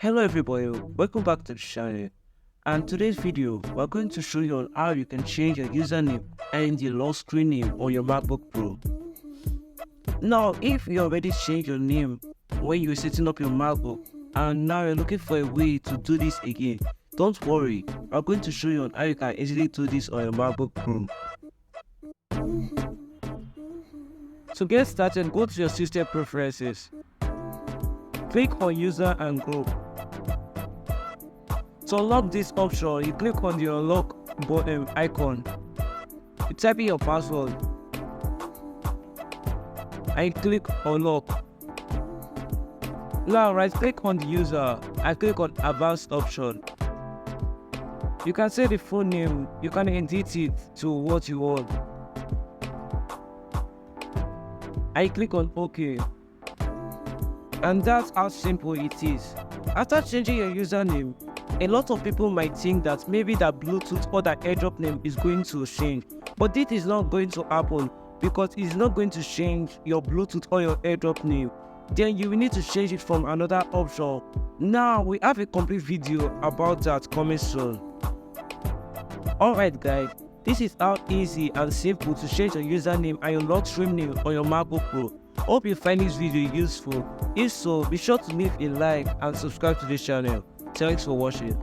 Hello everybody, welcome back to the channel. And today's video, we're going to show you on how you can change your username and the lock screen name on your MacBook Pro. Now, if you already changed your name when you were setting up your MacBook and now you're looking for a way to do this again, don't worry, we're going to show you on how you can easily do this on your MacBook Pro. To get started, go to your system preferences. Click on user and group. To unlock this option, you click on the unlock button icon. You type in your password and click unlock. Now right click on the user and click on advanced option. You can set the full name, you can edit it to what you want. I click on OK. And that's how simple it is. After changing your username, a lot of people might think that maybe that Bluetooth or that airdrop name is going to change. But this is not going to happen because it's not going to change your Bluetooth or your airdrop name. Then you will need to change it from another option. Now we have a complete video about that coming soon. Alright guys, this is how easy and simple to change your username and your lock screen name on your MacBook Pro. Hope you find this video useful. If so, be sure to leave a like and subscribe to this channel. Thanks for watching.